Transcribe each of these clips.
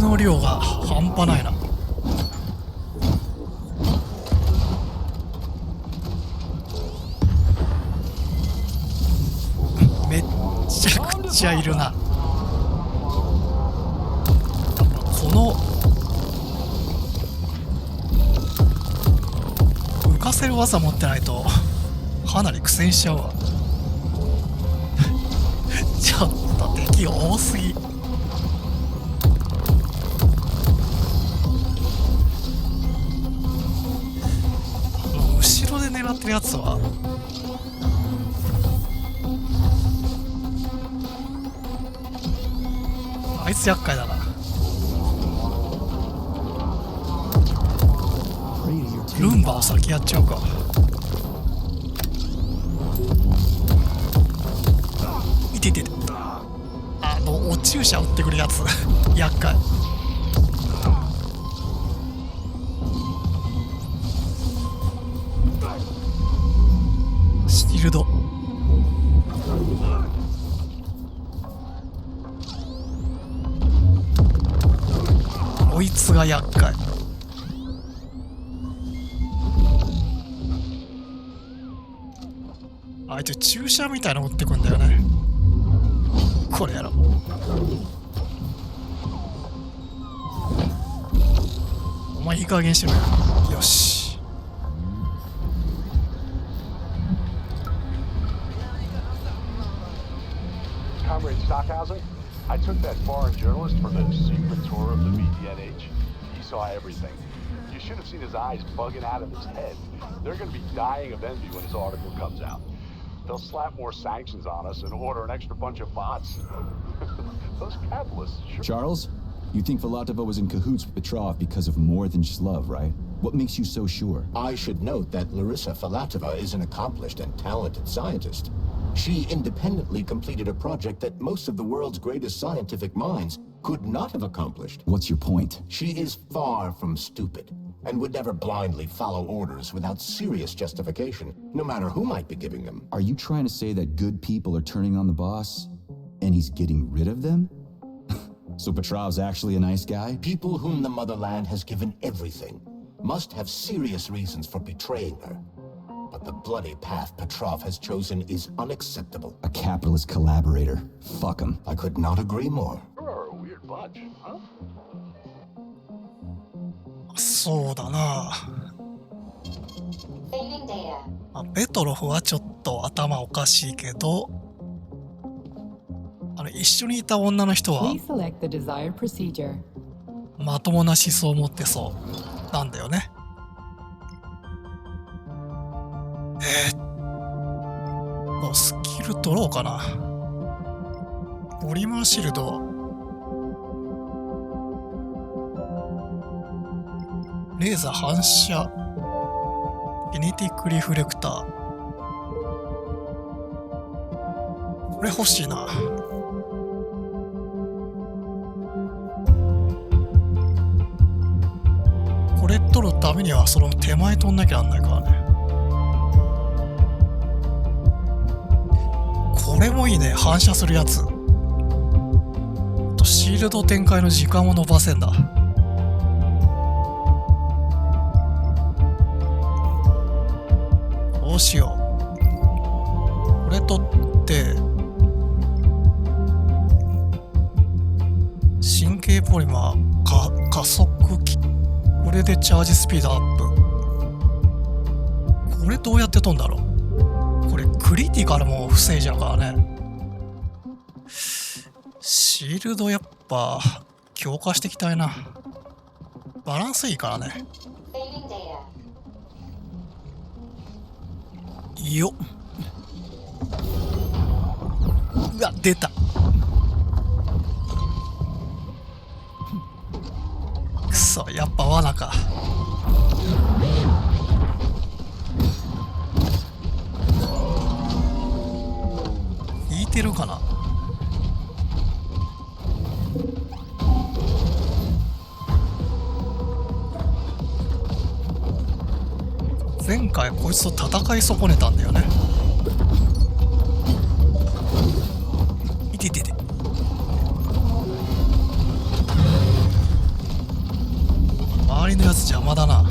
の量が半端ないな。めっちゃくちゃいるな。この浮かせる技持ってないとかなり苦戦しちゃうわ。ちょっと敵多すぎ。後ろで狙ってるやつはあいつ厄介だな。ルンバを先やっちゃうか。いててて、お注射打ってくるやつ厄介。シールドこいつが厄介。あいつ注射みたいなの持ってくんだよね。これやろ。お前いい加減しろよ。よし。Comrade Stockhausen, I took that foreign journalist for the secret tour of the VDNH. He saw everything. You should have seen his eyes bugging out of his head. They're going to be dying of envy when his article comes out. They'll slap more sanctions on us and order an extra bunch of bots. Those capitalists sure. Charles, you think Filatova was in cahoots with Petrov because of more than just love, right? What makes you so sure? I should note that Larissa Filatova is an accomplished and talented scientist. She independently completed a project that most of the world's greatest scientific minds could not have accomplished. What's your point? She is far from stupid and would never blindly follow orders without serious justification, no matter who might be giving them. Are you trying to say that good people are turning on the boss and he's getting rid of them? So Petrov's actually a nice guy? People whom the motherland has given everything must have serious reasons for betraying her. But the bloody path Petrov has chosen is unacceptable. A capitalist collaborator. Fuck him. I could not agree more. You're a weird bunch, huh? そうだな。ペトロフはちょっと頭おかしいけど、一緒にいた女の人はまともな思想を持ってそうなんだよね。スキル取ろうかな。ポリマーシールド、レーザー反射、キネティックリフレクター、これ欲しいな。これ取るためにはその手前取んなきゃなんないからね。これもいいね、反射するやつ。シールド展開の時間を伸ばせんだ。どうしよう。これ取って神経ポリマー加速器、これでチャージスピードアップ。これどうやって飛んだろう。これクリティカルも防いじゃうからね。シールドやっぱ強化していきたいな。バランスいいからね。よっ。うわ、出た。くそ、やっぱ罠か。引いてるかな。前回こいつと戦い損ねたんだよね。いててて。隣のやつ邪魔だな。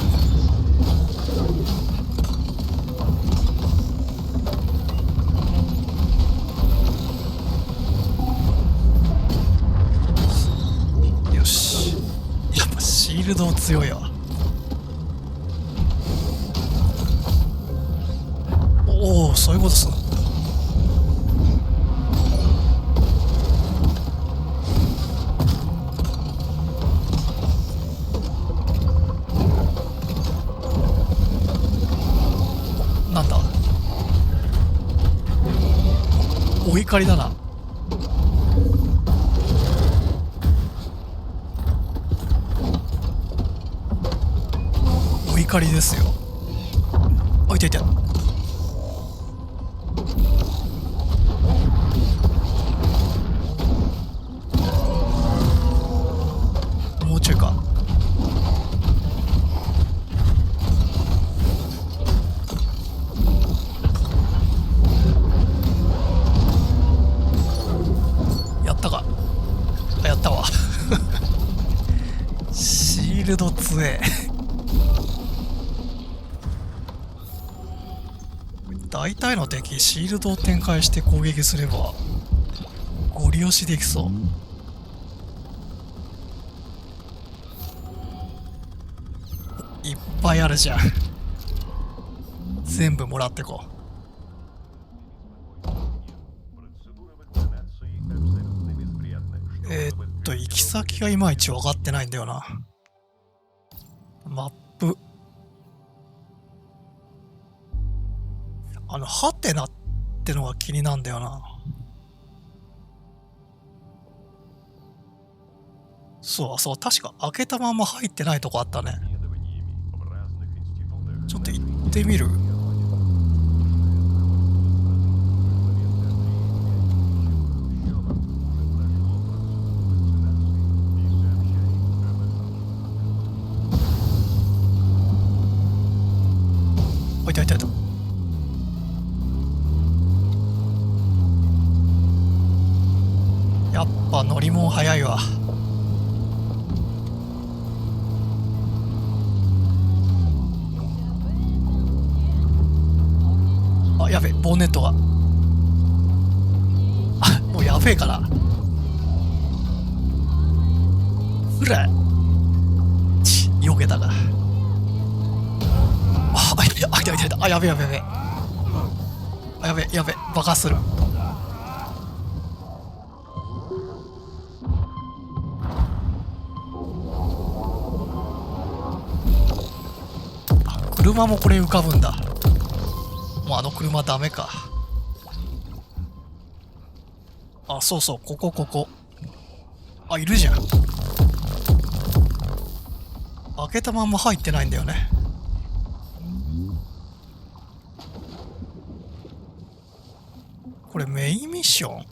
よし、やっぱシールド強いわ。おお、そういうことっすね。なんだ、お怒りだな。お怒りですよ。あ、いたいた。もうちょいか。やったか。あ、やったわ。シールド強え。大体の敵シールドを展開して攻撃すればゴリ押しできそう。いっぱいあるじゃん。全部もらってこう。行き先がいまいち分かってないんだよな。マップ、ハテナってのが気になんだよな。そうそう、確か開けたまま入ってないとこあったね。ちょっと行ってみる。あ、いたいたいた。やっぱ乗り物早いわ。あ、やべえ、ボンネットが。あ、もうやべえから。うらち、避けたか。あ、いたいたいたいた。あ、やべえやべえやべえ。あ、やべえやべえ、爆発する。車もこれ浮かぶんだ。もう車ダメか。あ、そうそう、ここここ。あ、いるじゃん。開けたまんま入ってないんだよね。これメインミッション？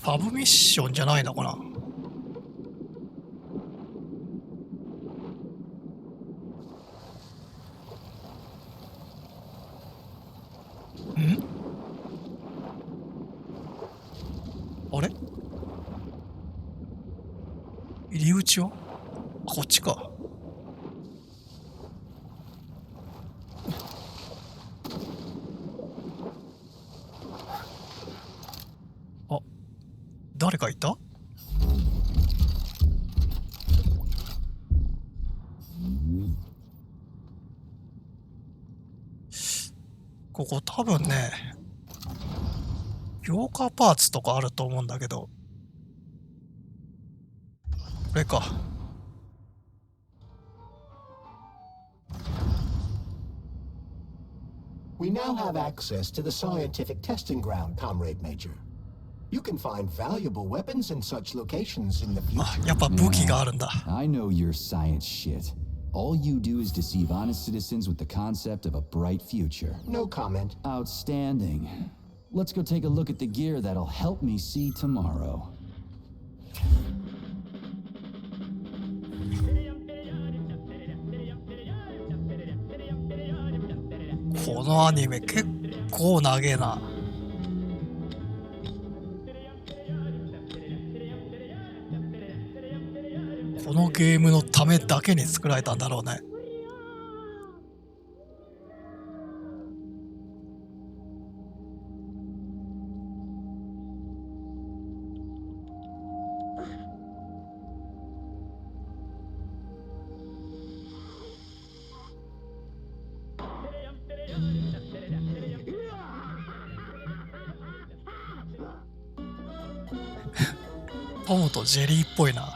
サブミッションじゃないのかな。あれ、入り口はこっちか。あ、誰かいた？ここ多分ね、強化パーツとかあると思うんだけど、これか。We now have access to the scientific testing ground, Comrade Major. You can find valuable weapons in such locations in the あ、 future. やっぱ武器があるんだ。I know your science shit. All you do is deceive honest citizens with the concept of a bright future. No comment. Outstanding. Let's go take a look at the gear that'll help me see tomorrow. このアニメ結構長えな。ここのゲームのためだけに作られたんだろうね。トムとジェリーっぽいな。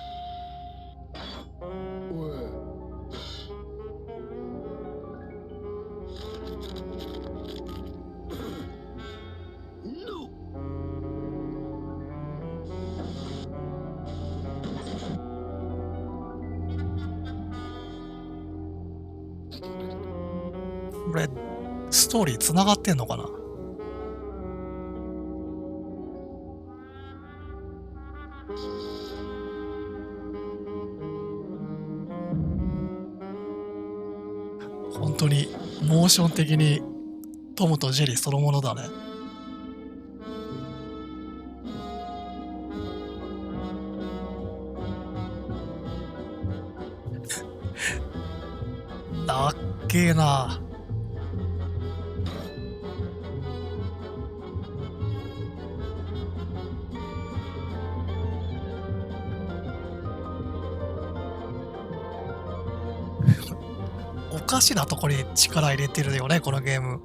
これストーリーつながってんのかな。本当にモーション的にトムとジェリーそのものだね。だっけーな。おかしなとこに力入れてるよね、このゲーム。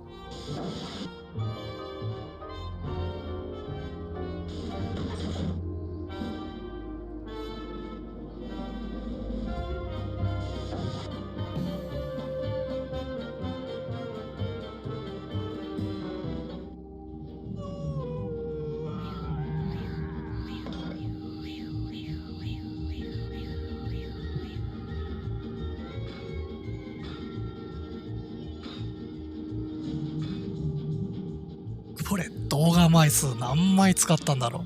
これ動画枚数何枚使ったんだろう。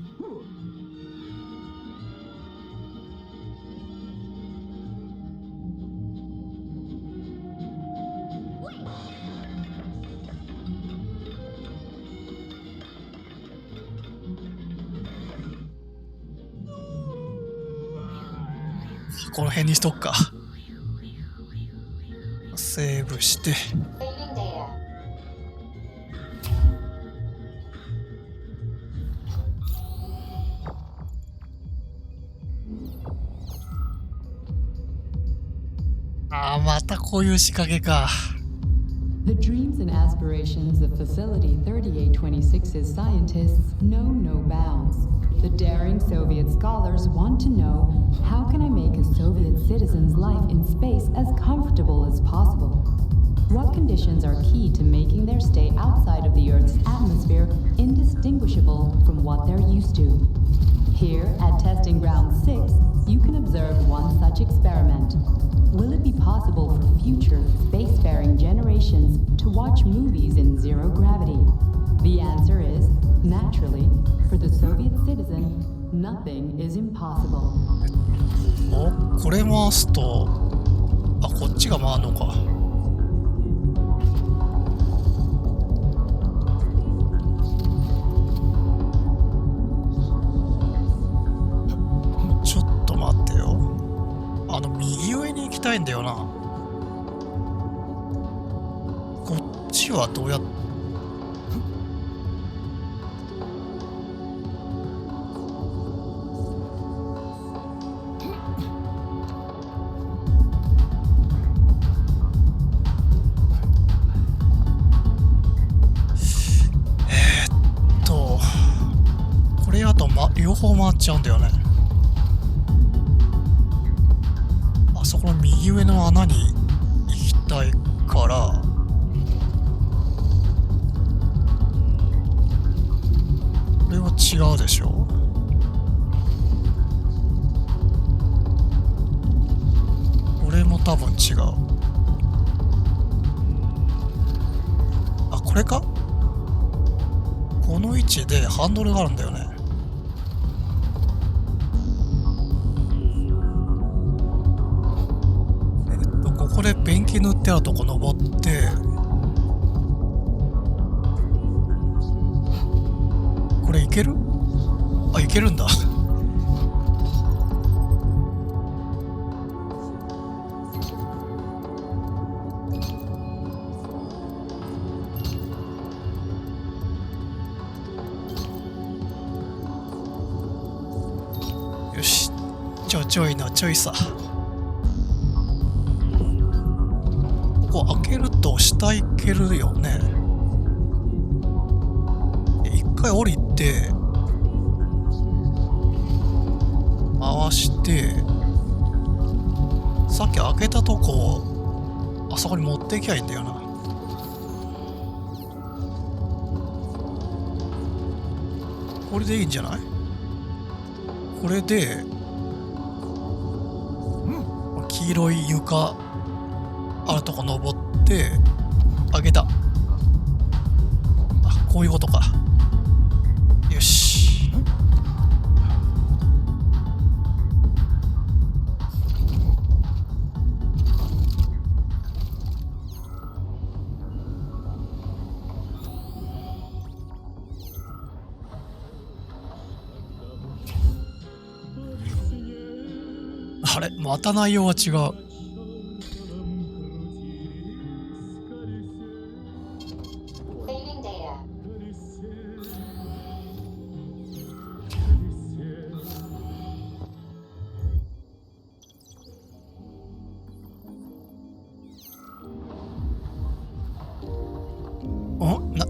この辺にしとくか。セーブして。またこういう仕掛けか。The dreams and aspirations of Facility 3826's scientists know no bounds. The daring Soviet scholars want to know, how can I make a Soviet citizen's life in space as comfortable as possible? What conditions are key to making their stay outside of the Earth's atmosphere indistinguishable from what they're used to? Here at Testing Ground 6, you can observe one such experiment. Will it be possible for future spacefaring generations to watch movies in zero gravity? The answer is, naturally, for the Soviet citizen, nothing is impossible. お、これ回すと、あ、こっちが回るのか。ちょっと待ってよ。右上に行きたいんだよな。こっちはどうやっこれあと、両方回っちゃうんだよね。そこの右上の穴に行きたいから、これは違うでしょ。これも多分違う。あ、これか。この位置でハンドルがあるんだよね。ここでペンキ塗ってあるとこ登って、これいける？あ、いけるんだ。ちょいなちょいさ。ここ開けると下行けるよね。一回降りて回して、さっき開けたとこあそこに持っていきゃいいんだよな。これでいいんじゃない？これで、黄色い床あるとこ登って開けた。あ、こういうことか。よし。あれ、また内容は違う。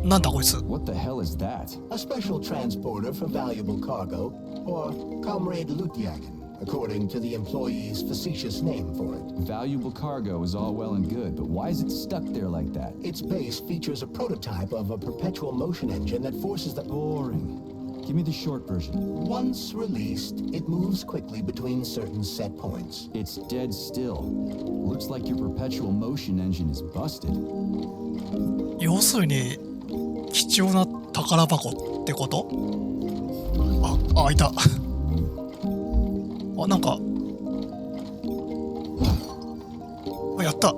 なんだこいつ。 What the hell is that? A special transporter for valuable cargo, or Comrade Lutyagen, according to the employee's facetious name for it. Valuable cargo is all well and good, but why is it stuck there like that? Its base features a prototype of a perpetual motion engine that forces the... Boring. Give me the short version. Once released, it moves quickly between certain set points. It's dead still. Looks like your perpetual motion engine is busted. 要するに貴重な宝箱ってこと？あ、いた。あ、なんかやった。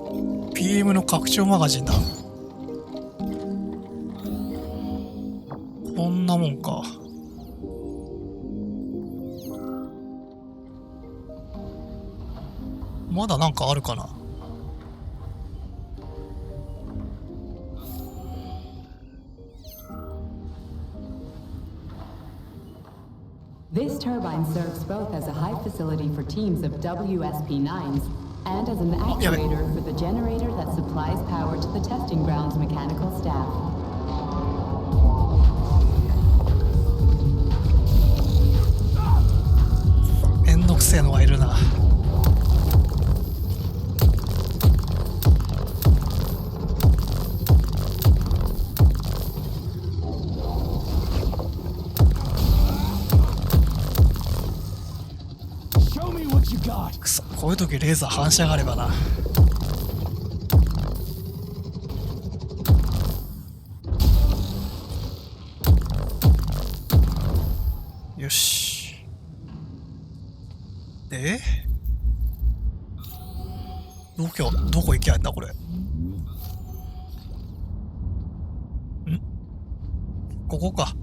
PM の拡張マガジンだ。こんなもんか。まだなんかあるかな。This turbine serves both as a hive facility for teams of WSP-9s and as an actuator for the generator that supplies power to the testing ground's mechanical staff. めんどくせえのがいるな。くそ、こういう時レーザー反射があればな。よし。でどこ行きゃいいんだこれ。ここか。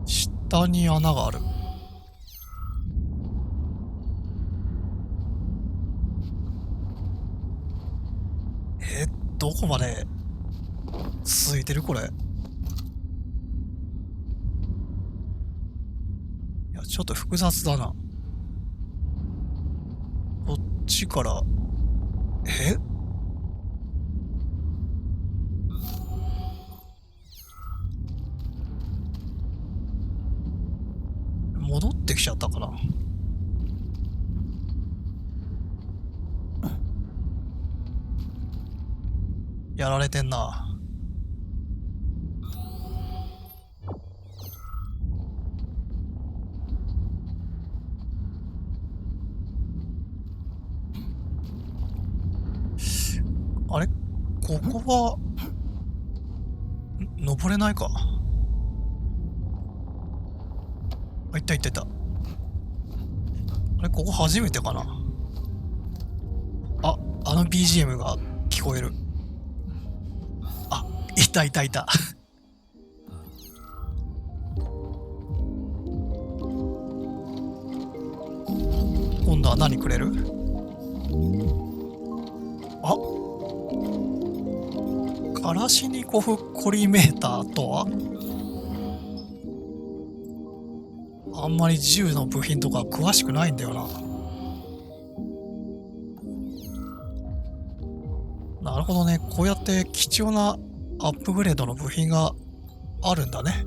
下に穴がある。どこまで続いてるこれ。いや、ちょっと複雑だな。こっちから戻ってきちゃったかな。やられてんな。あれ、ここは登れないか。あ、いった。あれ、ここ初めてかな。あの BGM が聞こえる。あ、いた。今度は何くれる？カラシニコフコリメーターとは？あんまり銃の部品とか詳しくないんだよな。なるほどね。こうやって貴重なアップグレードの部品があるんだね。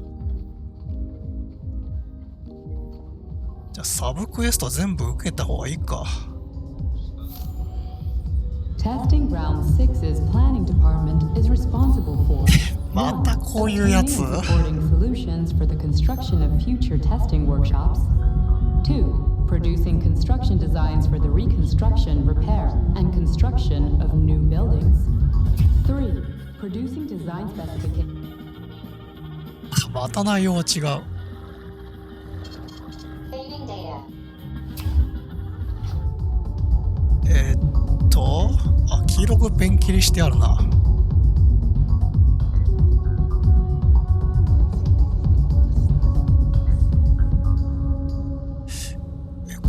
じゃあサブクエスト全部受けた方がいいか。Testing Ground 6's planning department is responsible for またこういうやつ supporting solutions for the construction of future testing workshops. 2. Producing construction designs for the reconstruction, repair, and construction of new buildings. 3. Producing design specifications. また内容は違う。黄色くペン切りしてあるな。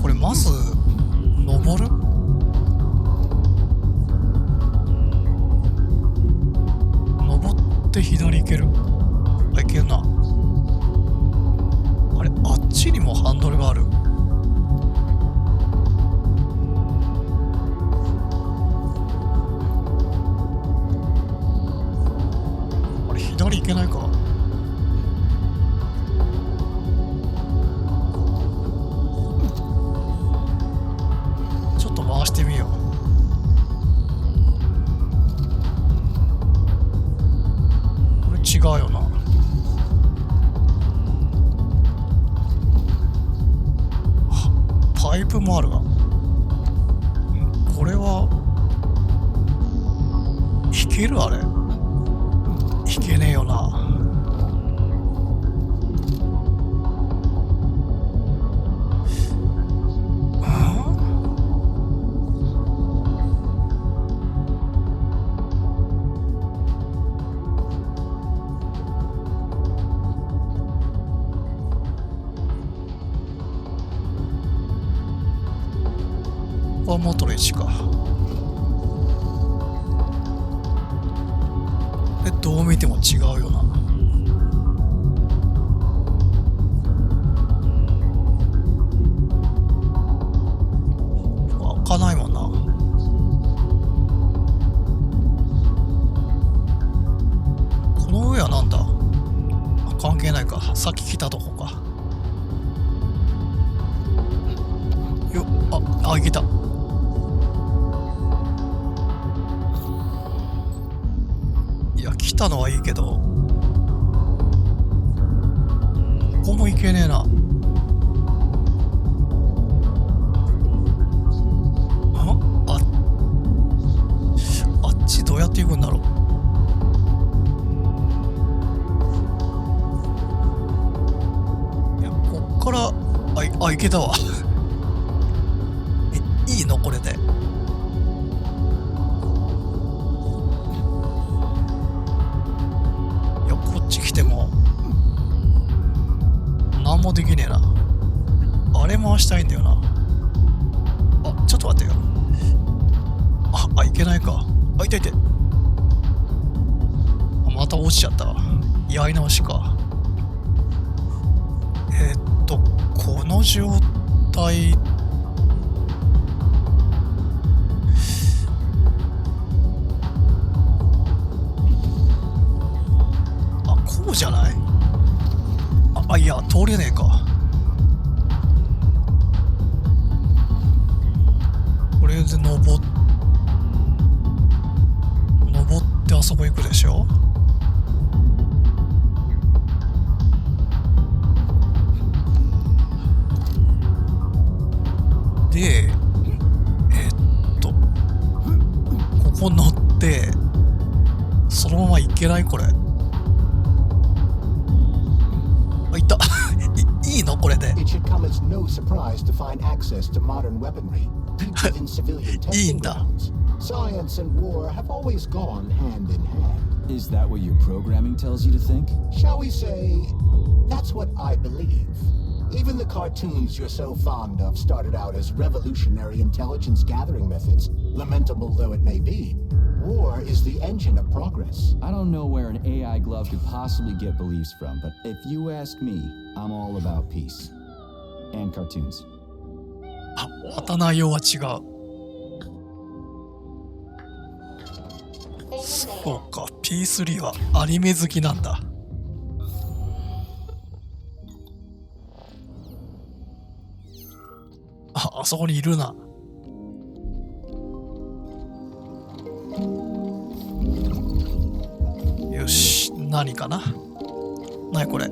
これまず登る？登って左行ける？あ、行けるな。あれ、あっちにもハンドルがある。左行けないか。ちょっと回してみよう。これ違うよな。パイプもあるが、これは引ける？あれいけねえよな。ここは元の位置か。どう見ても違うよな。開かないもんな。この上はなんだ？関係ないか。さっき来たとこか。よっ、あ、行けた。来たのはいいけど、ここも行けねえな。あっちどうやって行くんだろう。いや、こっから行けたわ。いいのこれで。何もできねえな。あれ回したいんだよな。あ、ちょっと待ってよ。いけないか。痛い痛い。また落ちちゃった。やり直しか。この状態。こうじゃない？いや、通れねえか。これで登ってあそこ行くでしょ。で、ここ乗ってそのまま行けない？これいた。いいのこれで。いいんだ。Science and war have always gone hand in hand. Is that what your programming tells you to think? Shall we say, that's what I believe. Even the cartoons you're so fond of started out as revolutionary intelligence gathering methods, lamentable though it may be. War is the engine of progress. I don't know where an AI glove could possibly get beliefs from, but if you ask me, I'm all about peace. and cartoons. あ、また内容は違う。そうか、P3 はアニメ好きなんだ。あそこにいるな。よし、何かな。なにこれ。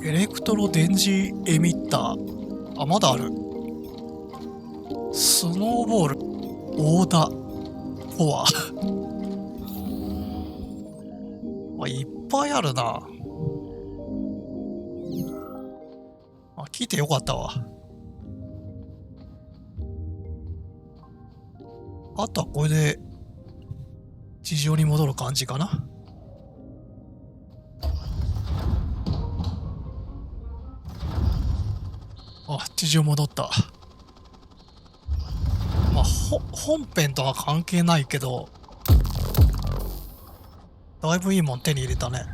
エレクトロ電磁エミッター。あ、まだある。スノーボール、オーダー、フォア。あ、いっぱいあるな。あ、聞いてよかったわ。あとはこれで地上に戻る感じかな。あ、地上戻った。まあ、本編とは関係ないけど、だいぶいいもん手に入れたね。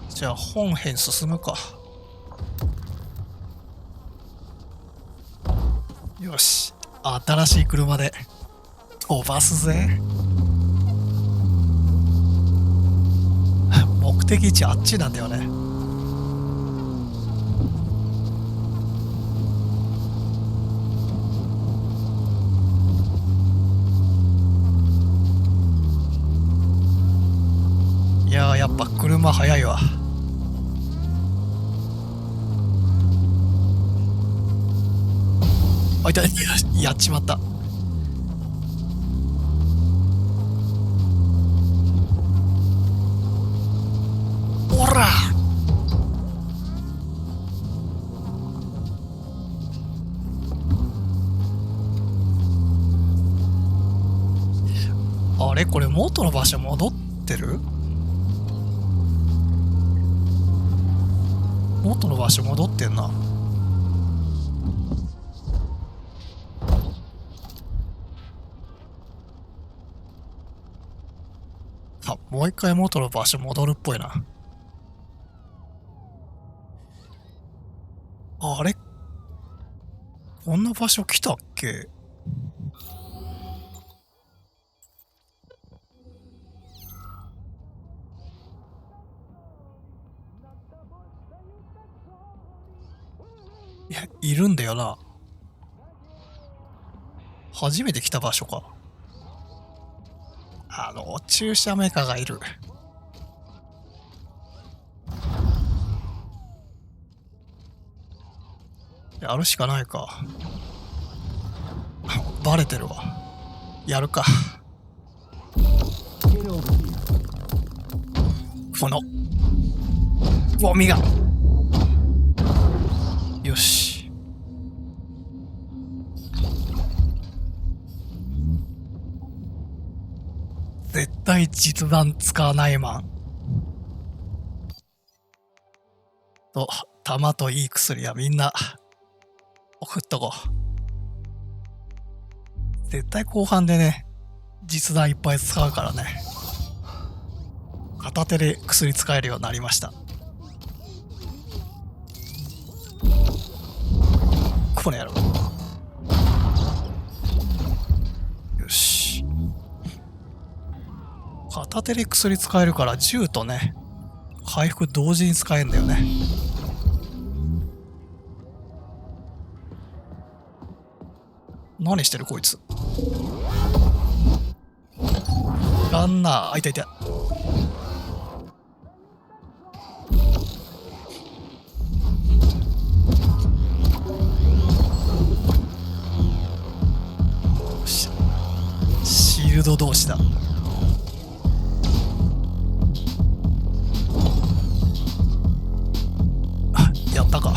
じゃあ本編進むか。よし、新しい車で飛ばすぜ。目的地あっちなんだよね。いやー、やっぱ車速いわ。あ、いた、やっちまった。おら。あれ、これ元の場所戻ってる？元の場所戻ってんな。あ、もう一回元の場所戻るっぽいな。あれ？こんな場所来たっけ？いや、いるんだよな。初めて来た場所か。駐車メカがいる。やるしかないか。バレてるわ。やるか。このゴミが。よし。絶対実弾使わないマン。と、弾といい薬はみんな送っとこう。絶対後半でね、実弾いっぱい使うからね。片手で薬使えるようになりました。この野郎。よし。片手で薬使えるから銃とね、回復同時に使えるんだよね。何してるこいつ。ランナー、あ、いたいた。シールド同士だ。やったか。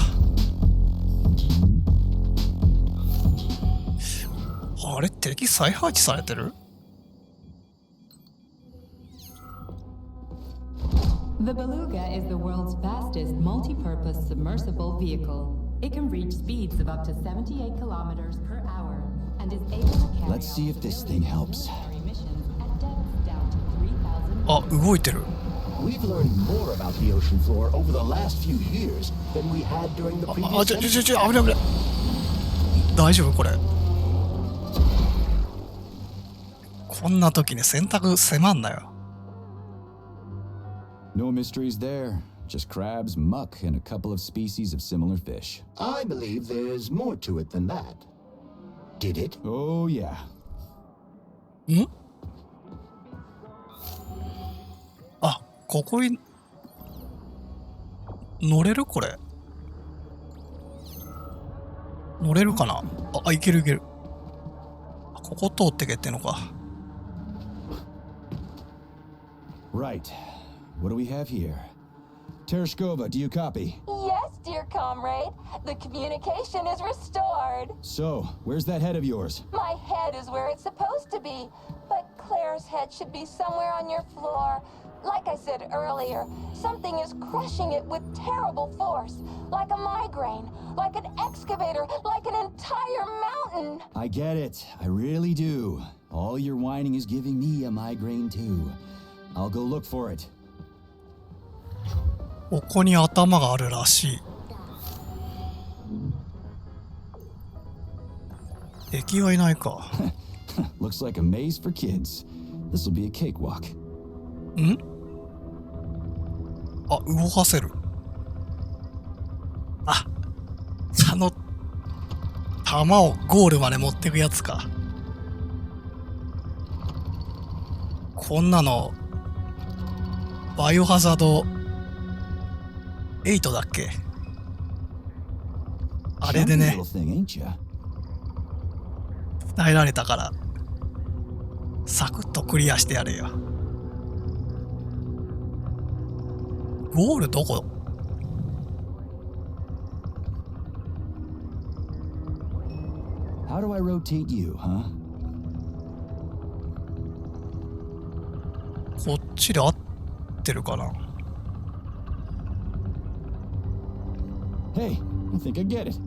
あれ、敵再配置されてる？ The Beluga is the world's fastest multi-purpose submersible vehicle. It can reach speeds of up to 78 kilometers per hour and is able to carry Let's see if this thing helps. missions at depths down to 3,000. あ、動いてる。 We've learned more about the ocean floor over the last few years than we had during the あ、 previous 危ない century. 危ない。大丈夫これ。こんな時に選択迫んなよ。No mysteries there. Just crabs, muck, and a couple of species of similar fish. I believe there's more to it than that. Did it? Oh, yeah. ん？あ、ここに乗れるこれ。乗れるかなあ、いけるいける。ここ通ってけってのか。Right. What do we have here? Tereshkova, do you copy? Yes, dear comrade. The communication is restored. So, where's that head of yours? My head is where it's supposed to be, but Claire's head should be somewhere on your floor. Like I said earlier, something is crushing it with terrible force. Like a migraine, like an excavator, like an entire mountain. I get it. I really do. All your whining is giving me a migraine too. I'll go look for it. ここに頭があるらしい。敵はいないか。Looks like a maze for kids. This'll be a cakewalk. ん？あ、動かせる。あ、弾をゴールまで持ってくやつか。こんなのバイオハザード8だっけ？あれで Chunky ね little thing, ain't ya? 耐えられたからサクッとクリアしてやれよ。ゴールどこ？ How do I rotate you, huh? こっちで合ってるかな。 Hey, I think I get it.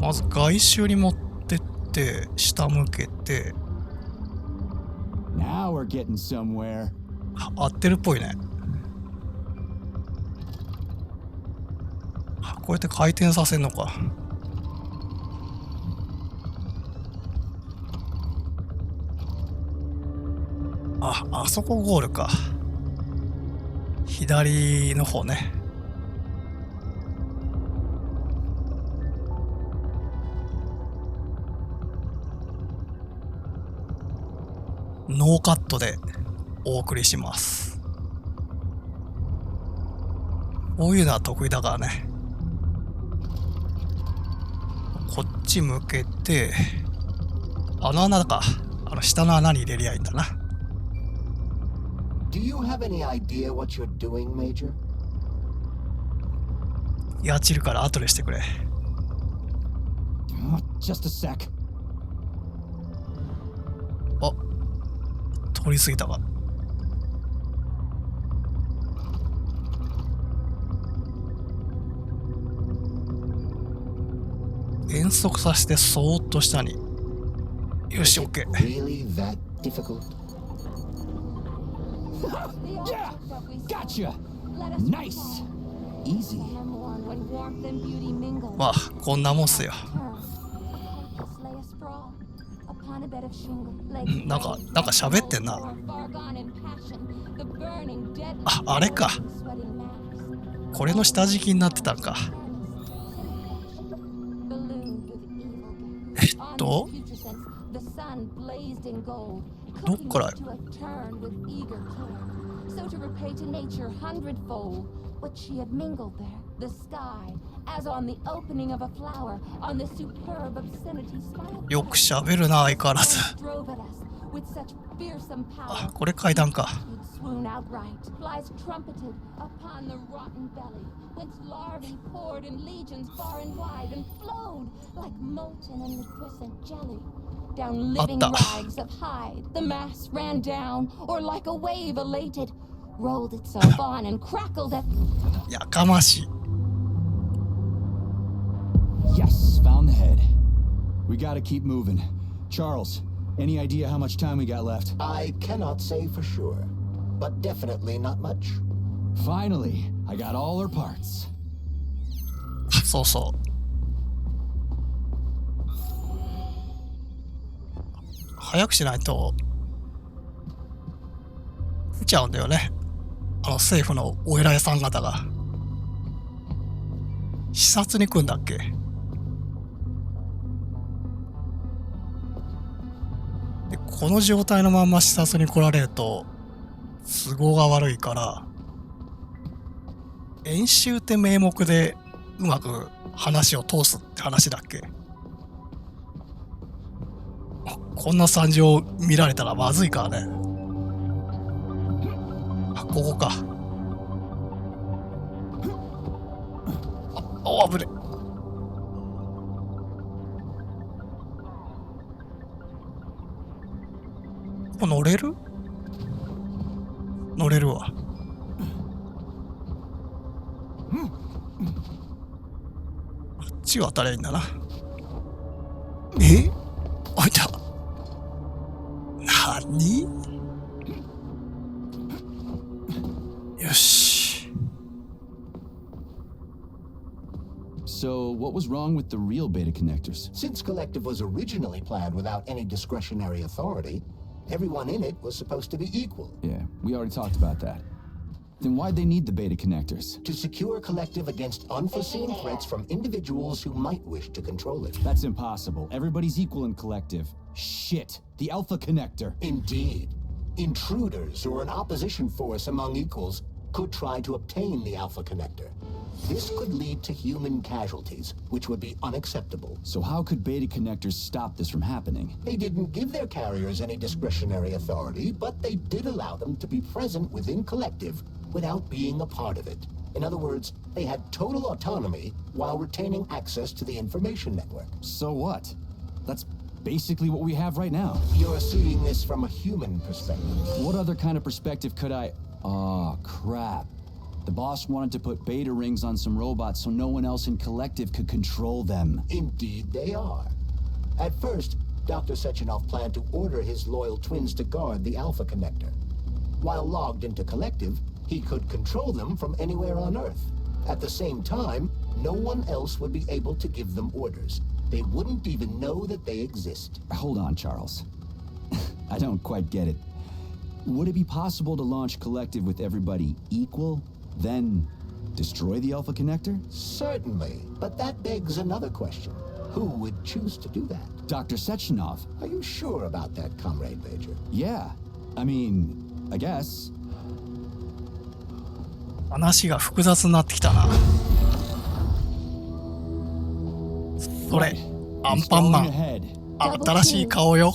まず外周に持ってって下向けて Now we're getting somewhere. 合ってるっぽいね。こうやって回転させんのか。あそこゴールか。左の方ね。ノーカットでお送りします。こういうのは得意だからね。こっち向けて、あの穴だか。下の穴に入れりゃいいんだな。Do you have any idea what you're doing, Major? やちるから後でしてくれ。Oh, just a sec. あ、通り過ぎたか。減速させてそーっと下に。よし、OK。Really that difficult? Yeah! Gotcha! Nice! Easy. まあ、こんなもんっすよ。なんか喋ってんな。あれか。これの下敷きになってたんか。どっからよ。What she had mingled there, the sky, as on the opening of a flower, on the superb obscenity smile. よく喋るな、相変わらず。 Drove at us with such fearsome あ、 power. これ階段か。 You'd swoon outright, flies trumpeted upon the rotten belly, whence larvae poured in legions far and wide and flowed like molten and liquescent jelly. Down living Atta. rags of hide, the mass ran down, or like a wave elated. rolled itself on and crackled at. やかましい。 Yes, found the head. We gotta keep moving. Charles, any idea how much time we got left? I cannot say for sure, but definitely not much. Finally, I got all her parts. そうそう。早くしないと来ちゃうんだよね。政府のお偉いさん方が視察に来んだっけ。でこの状態のまんま視察に来られると都合が悪いから演習って名目でうまく話を通すって話だっけ。こんな惨状見られたらまずいからね。あ、ここか。あ、危ね。ここ乗れる？乗れるわ。あっち渡ればいいんだな。え？あいた。何？よし。 So, what was wrong with the real beta connectors? Since Collective was originally planned without any discretionary authority, everyone in it was supposed to be equal. Yeah, we already talked about that. Then why'd they need the beta connectors? To secure Collective against unforeseen threats from individuals who might wish to control it. That's impossible. Everybody's equal in Collective. Shit, the Alpha Connector. Indeed. Intruders or an opposition force among equals could try to obtain the Alpha Connector. This could lead to human casualties, which would be unacceptable. So how could beta connectors stop this from happening? They didn't give their carriers any discretionary authority, but they did allow them to be present within Collective without being a part of it. In other words, they had total autonomy while retaining access to the information network. So what? That's basically what we have right now. You're seeing this from a human perspective. What other kind of perspective could I... Oh, crap. The boss wanted to put beta rings on some robots so no one else in Collective could control them. Indeed they are. At first, Dr. Sechenov planned to order his loyal twins to guard the Alpha Connector. While logged into Collective, he could control them from anywhere on Earth. At the same time, no one else would be able to give them orders. They wouldn't even know that they exist. Hold on, Charles. I don't quite get it. Would it be possible to launch Collective with everybody equal, then destroy the Alpha Connector? Certainly, but that begs another question. Who would choose to do that? Dr. Sechenov. Are you sure about that, Comrade Major? Yeah. I mean, I guess. 話が複雑になってきたな。それ、アンパンマン。新しい顔よ。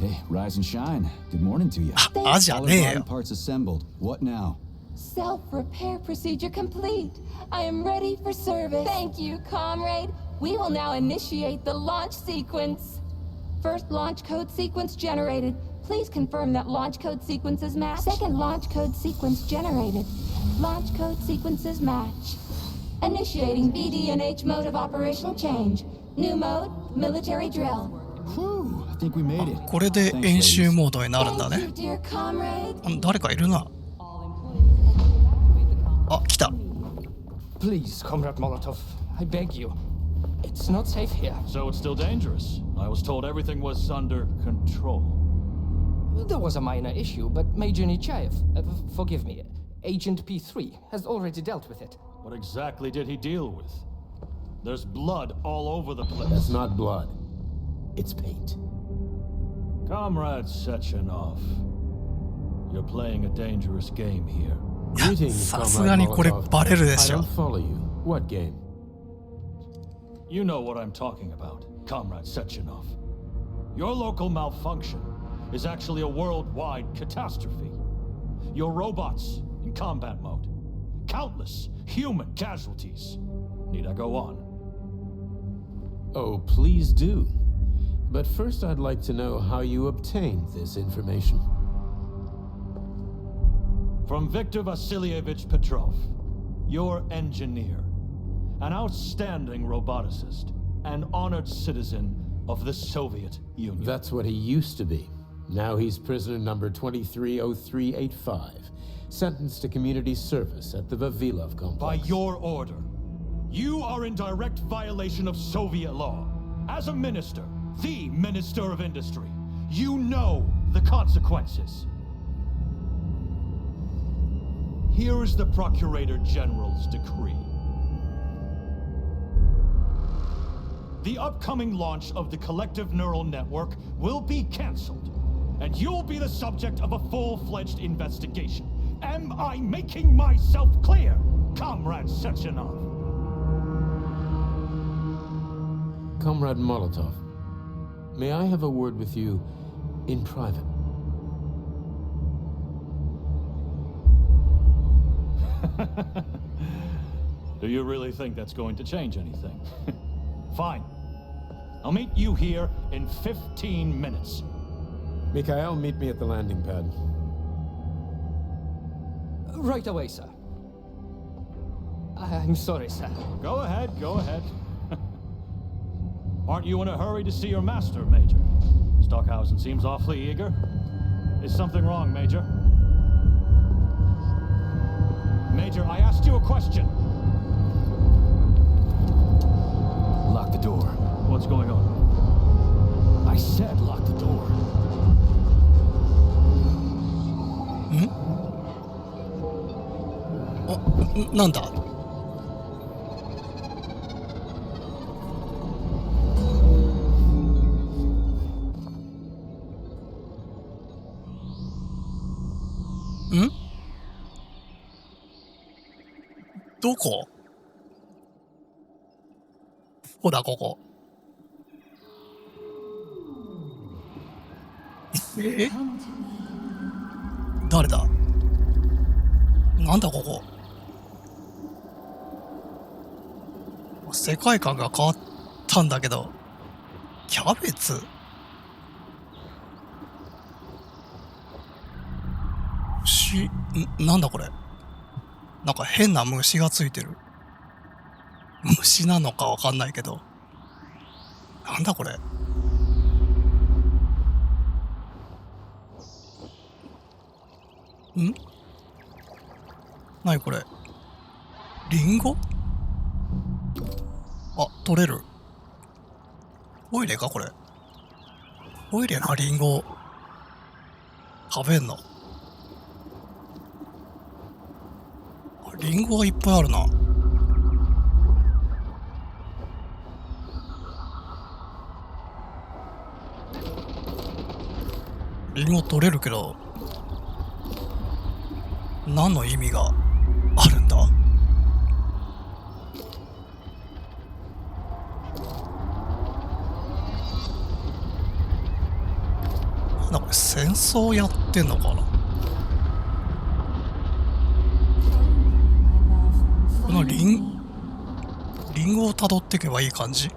Hey, rise and shine. Good morning to you. あ、じゃねえよ。 Parts assembled. What now? Self-repair procedure complete. I am ready for service. Thank you, comrade. We will now initiate the launch sequence. First launch code sequence generated. Please confirm that launch code sequences match. Second launch code sequence generated. Launch code sequences match. Initiating BD&H mode of operational change. New mode, military drill. Whew, I think we made it. これで演習モードになるんだ Thank ね。 you, dear comrade. 誰かいるな。あ、来た。 Please, Comrade Molotov, I beg you. It's not safe here. So it's still dangerous. I was told everything was under control. There was a minor issue, but Major Nechayev, forgive me, Agent P3 has already dealt with it. What exactly did he deal with? There's blood all over the place. That's not blood. It's paint. Comrade Sechenov, you're playing a dangerous game here. いや、 Greetings, さすがに Comrade これ Molotov. バレるでし I ょ don't。follow you. What game? You know what I'm talking about, Comrade Sechenov. Your local malfunction is actually a worldwide catastrophe. Your robots in combat mode. Countless human casualties. Need I go on? Oh, please do. But first, I'd like to know how you obtained this information. From Viktor Vasilievich Petrov, your engineer, an outstanding roboticist, an honored citizen of the Soviet Union. That's what he used to be. Now he's prisoner number 230385, sentenced to community service at the Vavilov complex. By your order, you are in direct violation of Soviet law. As a minister, the Minister of Industry, you know the consequences. Here is the Procurator General's decree. The upcoming launch of the collective neural network will be cancelled, and you'll be the subject of a full-fledged investigation. Am I making myself clear, Comrade Sechenov? Comrade Molotov, may I have a word with you in private? Do you really think that's going to change anything? Fine. I'll meet you here in 15 minutes. Mikhail, meet me at the landing pad. Right away, sir. I'm sorry, sir. Go ahead, go ahead. Aren't you in a hurry to see your master, Major? Stockhausen seems awfully eager. Is something wrong, Major? Major, I asked you a question. Lock the door. What's going on? I said lock the door.なんだどこほら、ここ。誰だなんだここ。世界観が変わったんだけど、キャベツなんだこれ。なんか変な虫がついてる。虫なのかわかんないけど。なんだこれ。なにこれ。リンゴ？あ、取れる。トイレかこれ。トイレなリンゴ食べんの。リンゴがいっぱいあるな。リンゴ取れるけど、何の意味があるんだ？なんだこれ、戦争やってんのかな？このリンゴを辿っていけばいい感じ？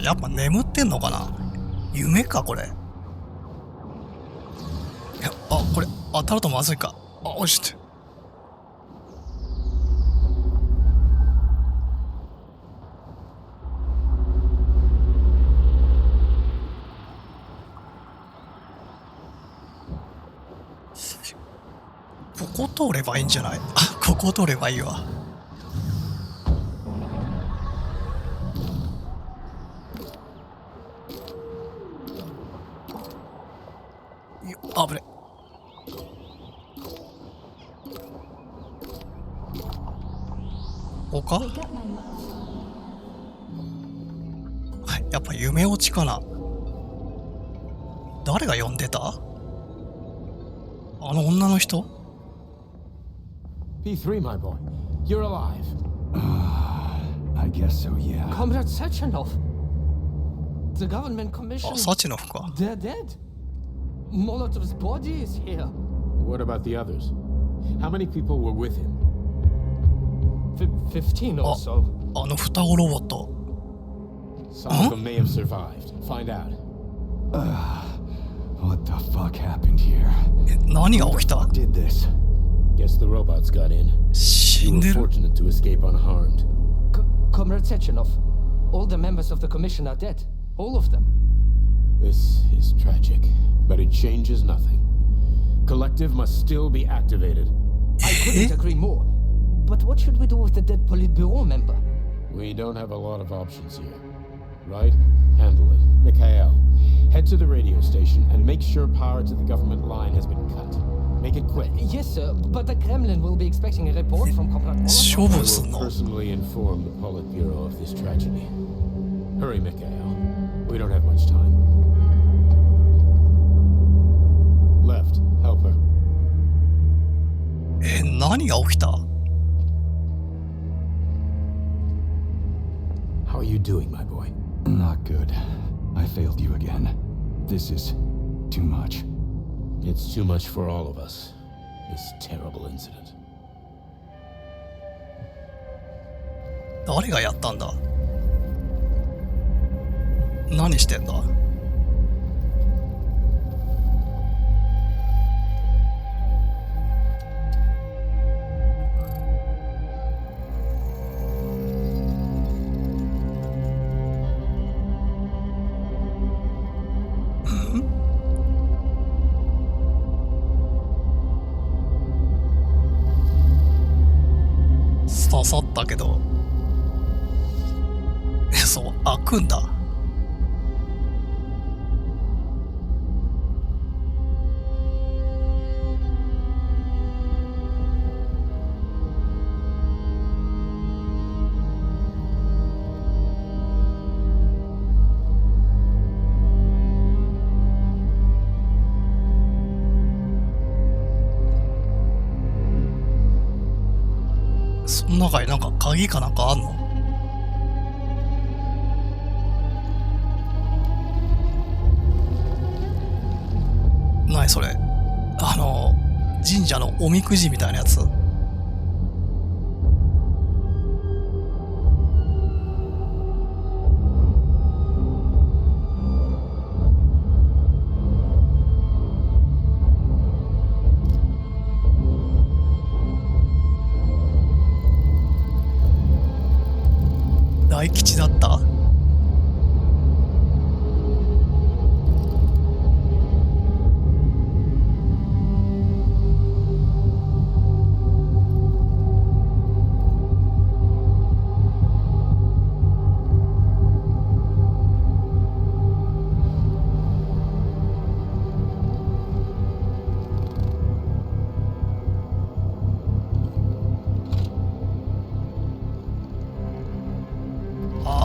やっぱ眠ってんのかな？夢かこれ。いや、これ当たるとまずいか。落ちて。ここ通ればいいんじゃない？ここ通ればいいわ。危ね。ここか？やっぱ夢落ちかな。誰が呼んでた？あの女の人？ P3, my boy. You're alive. I guess so, yeah. Comrade Sechenov. The government commission. あ、サチノフか。 They're dead. Molotov's body is here. What about the others? How many people were with him? 15 or so. あの双子ロボット。 Some of them may have survived. Find out. What the fuck happened here? 何が起きた？ Did this? Guess the robots got in. 死 You ん were でる？ fortunate to escape unharmed. Comrade Sechenov, all the members of the commission are dead. All of them. This is tragic, but it changes nothing. Collective must still be activated. I couldn't agree more. But what should we do with the dead Politburo member? We don't have a lot of options here. Right? Handle it. Mikhail, head to the radio station and make sure power to the government line has been cut. Make it quick. Yes, sir, but the Kremlin will be expecting a report from Comrade Molotov. 処 I 分すん will の？ personally inform the Politburo of this tragedy. Hurry, Mikhail. We don't have much time. Left, help her. 何が起きた？ How are you doing, my boy? Not good. I failed you again. This is too much. It's too much for all of us. This terrible incident. 誰がやったんだ？何してんだ？刺さったけど、そう、開くんだ。その中になんか鍵かなんかあんの？何それ？神社のおみくじみたいなやつ？大吉だった？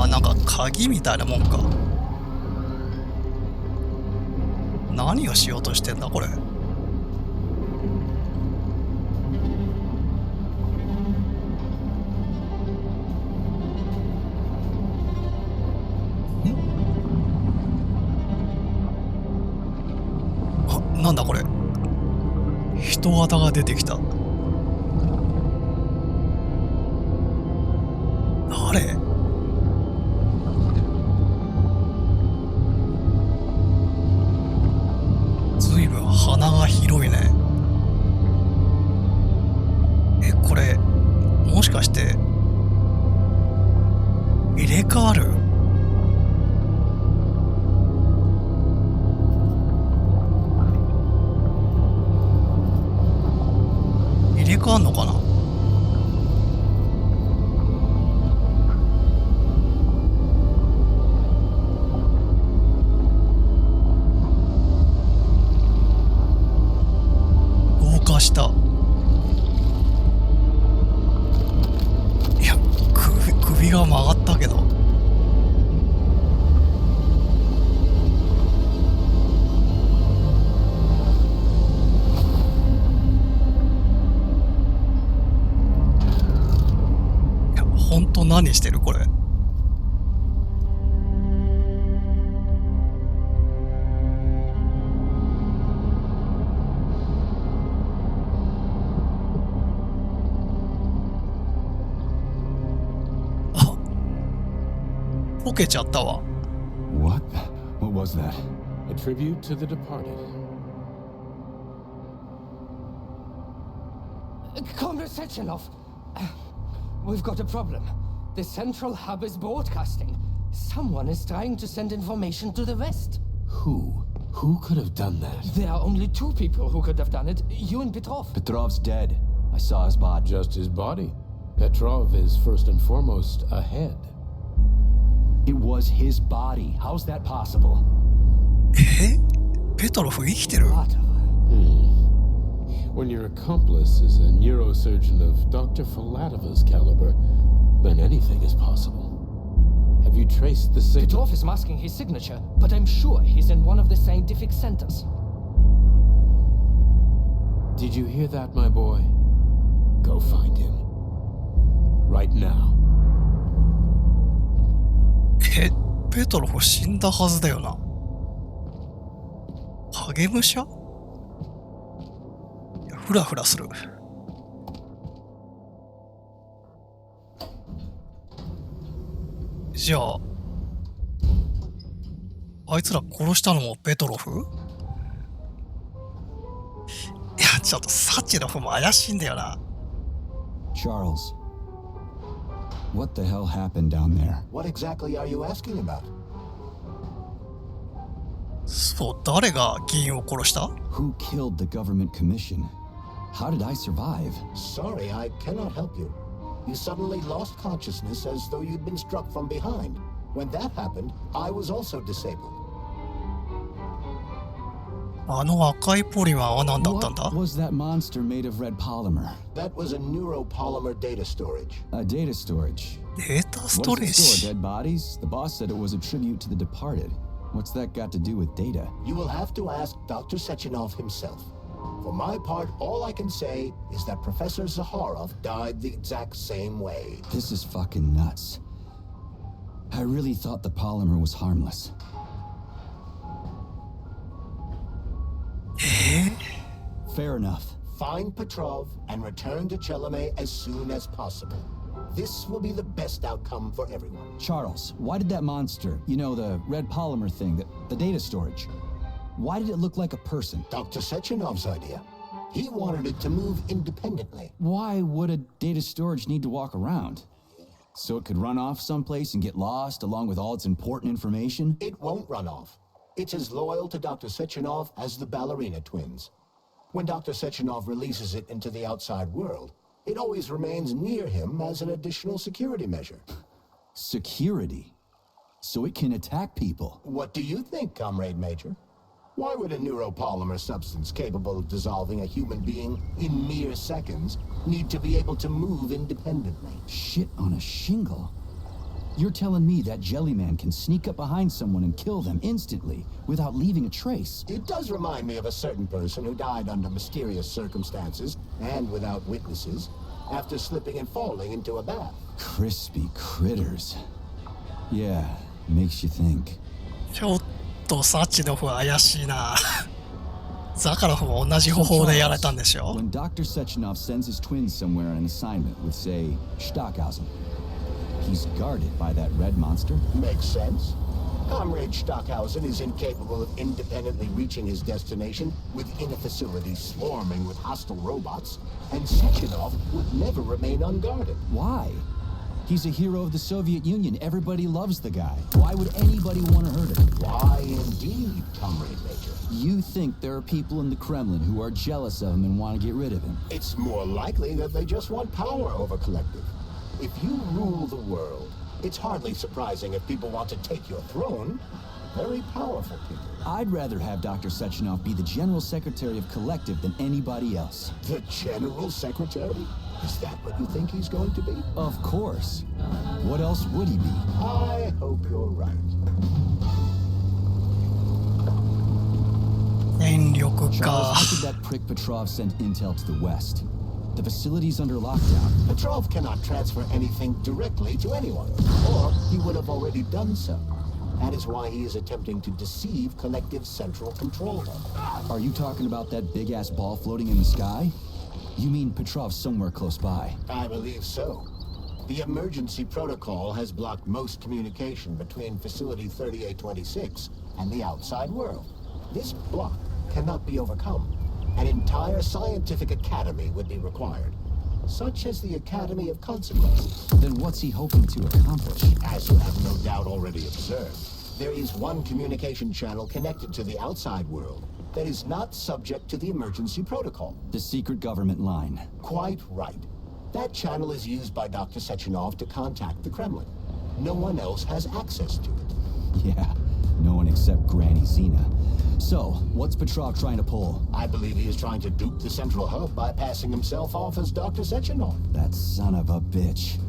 なんか鍵みたいなもんか。何をしようとしてんだこれ。なんだこれ。人型が出てきた。誰？ずいぶん鼻が広いね。これもしかして入れ替わる？入れ替わんのかな？した。いや、首が曲がったけど。いや、ほんと何してるこれ。ポケちゃったわ。 What? What was that? A tribute to the departed. Comrade Sechenov, we've got a problem. The central hub is broadcasting. Someone is trying to send information to the west. Who? Who could have done that? There are only two people who could have done it, you and Petrov. Petrov's dead. I saw his body. Just his body. Petrov is first and foremost a head. It was his body. How's that possible? え、ペトロフ生きてる？ When your accomplice is a neurosurgeon of Dr. Falatova's caliber, then anything is possible. Have you traced the signal? Petrov is masking his signature, but I'm sure he's in one of the scientific centers. Did you hear that, my boy? Go find him. Right now. え、ペトロフ死んだはずだよな。影武者？フラフラする。じゃあ、あいつら殺したのもペトロフ？いや、ちょっとサチノフも怪しいんだよな。Charles, what the hell happened down there? What exactly are you asking about? そう、誰が議員を殺した？ Who killed the government commission? How did I survive? Sorry, I cannot help you. You suddenly lost consciousness as though you'd been struck from behind. When that happened, I was also disabled. あの赤いポリマーは何だったんだ？ What was that monster made of red polymer? That was a neuropolymer data storage. A data storage. データスト What レ does ー it store? ジ。 Dead bodies? The boss said it was a tribute to the departed. What's that got to do with data? You will have to ask Dr. Sechenov himself. For my part, all I can say is that Professor Zaharov died the exact same way. This is fucking nuts. I really thought the polymer was harmless. Fair enough. Find Petrov and return to Chelome as soon as possible. This will be the best outcome for everyone. Charles, why did that monster, you know, the red polymer thing, the data storage, why did it look like a person? Dr. Sechenov's idea. He wanted it to move independently. Why would a data storage need to walk around? So it could run off someplace and get lost along with all its important information? It won't run off. It's as loyal to Dr. Sechenov as the ballerina twins. When Dr. Sechenov releases it into the outside world, it always remains near him as an additional security measure. Security? So it can attack people? What do you think, Comrade Major? Why would a neuropolymer substance capable of dissolving a human being in mere seconds need to be able to move independently? Shit on a shingle? You're telling me that Jellyman can sneak up behind someone and kill them instantly without leaving a trace? It does remind me of a certain person who died under mysterious circumstances and without witnesses after slipping and falling into a bath. Crispy critters. Yeah, makes you think. ちょっとサチノフは怪しいな。ザカロフも同じ方法でやられたんでしょ？ When Dr. Sechenov sends his twins somewhere on an assignment with, say, Stockhausen, he's guarded by that red monster? Makes sense. Comrade Stockhausen is incapable of independently reaching his destination within a facility swarming with hostile robots, and Sechenov would never remain unguarded. Why? He's a hero of the Soviet Union. Everybody loves the guy. Why would anybody want to hurt him? Why indeed, Comrade Major? You think there are people in the Kremlin who are jealous of him and want to get rid of him? It's more likely that they just want power over Collective. If you rule the world, it's hardly surprising if people want to take your throne. Very powerful people. I'd rather have Dr. Sechenov be the General Secretary of Collective than anybody else. The General Secretary? Is that what you think he's going to be? Of course. What else would he be? I hope you're right. 電力 Charles, か。 how did that prick Petrov send intel to the west? The facility's under lockdown. Petrov cannot transfer anything directly to anyone, or he would have already done so. That is why he is attempting to deceive Collective's central control hub. Are you talking about that big-ass ball floating in the sky? You mean Petrov's somewhere close by? I believe so. The emergency protocol has blocked most communication between Facility 3826 and the outside world. This block cannot be overcome. An entire scientific academy would be required, such as the Academy of Consequences. Then what's he hoping to accomplish? As you have no doubt already observed, there is one communication channel connected to the outside world that is not subject to the emergency protocol. The secret government line. Quite right. That channel is used by Dr. Sechenov to contact the Kremlin. No one else has access to it. Yeah, no one except Granny Xena. So, what's Petrov trying to pull? I believe he is trying to dupe the central hub by passing himself off as Dr. Sechenov. That son of a bitch.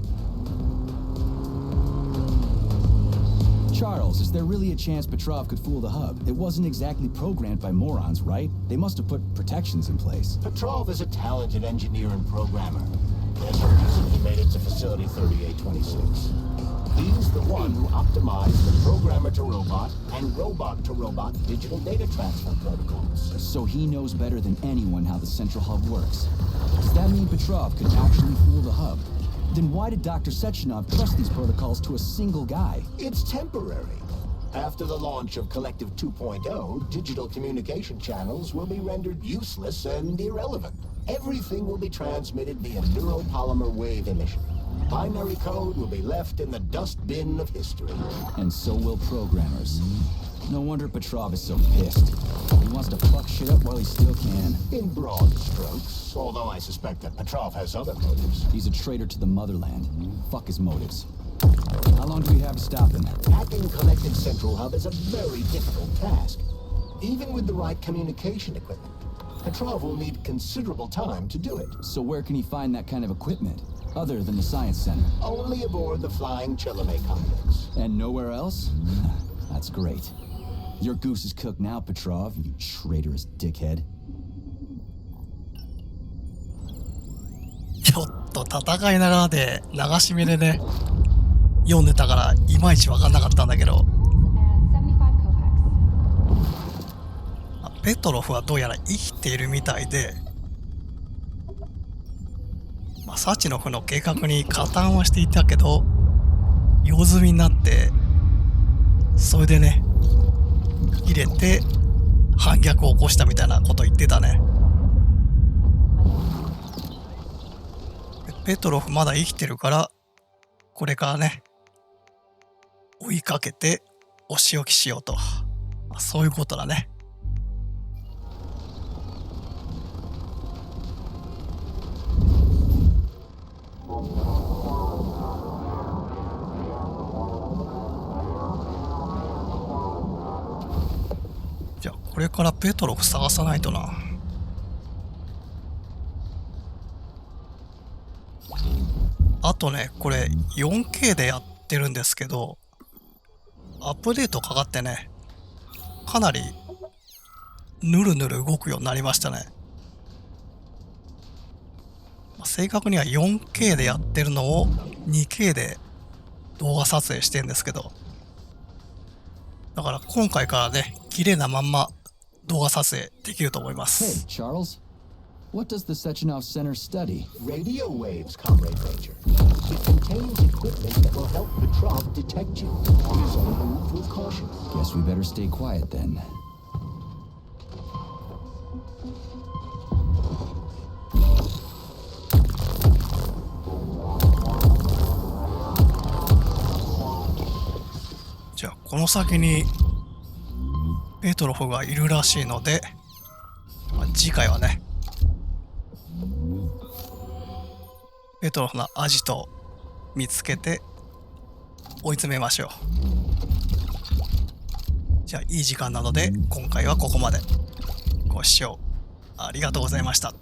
Charles, is there really a chance Petrov could fool the hub? It wasn't exactly programmed by morons, right? They must have put protections in place. Petrov is a talented engineer and programmer. There's a reason he made it to Facility 3826. He's the one who optimized the programmer-to-robot and robot-to-robot digital data transfer protocols. So he knows better than anyone how the central hub works. Does that mean Petrov could actually fool the hub? Then why did Dr. Sechenov trust these protocols to a single guy? It's temporary. After the launch of Collective 2.0, digital communication channels will be rendered useless and irrelevant. Everything will be transmitted via neuropolymer wave emission. Binary code will be left in the dustbin of history. And so will programmers. No wonder Petrov is so pissed. He wants to fuck shit up while he still can. In broad strokes, although I suspect that Petrov has other motives. He's a traitor to the motherland. Fuck his motives. How long do we have to stop him? Hacking Collective Central Hub is a very difficult task. Even with the right communication equipment, Petrov will need considerable time to do it. So where can he find that kind of equipment? Other than the Science Center? Only aboard the Flying Chelome complex. And nowhere else? That's great. Your goose is cooked now, Petrov, you traitorous dickhead. ちょっと戦いながらで流し目でね、読んでたからいまいち分かんなかったんだけど、ペトロフはどうやら生きているみたいで、サチノフの計画に加担はしていたけど、用済みになって、それでね、入れて反逆を起こしたみたいなこと言ってたね。ペトロフまだ生きてるから、これからね、追いかけてお仕置きしようと。そういうことだね。じゃあこれからペトロフ探さないとな。あとね、これ 4K でやってるんですけど、アップデートかかってね、かなりぬるぬる動くようになりましたね。正確には 4K でやってるのを 2K で動画撮影してるんですけど、だから今回からね、綺麗なまんま動画撮影できると思います。Hey, Charles. What does the Sechenov Center study? Radio waves, Comrade Ranger. It contains equipment that will help Petrov detect you. Please only move with caution. Guess we better stay quiet then.じゃあこの先にペトロフがいるらしいので、次回はね、ペトロフのアジトを見つけて追い詰めましょう。じゃあいい時間なので今回はここまで。ご視聴ありがとうございました。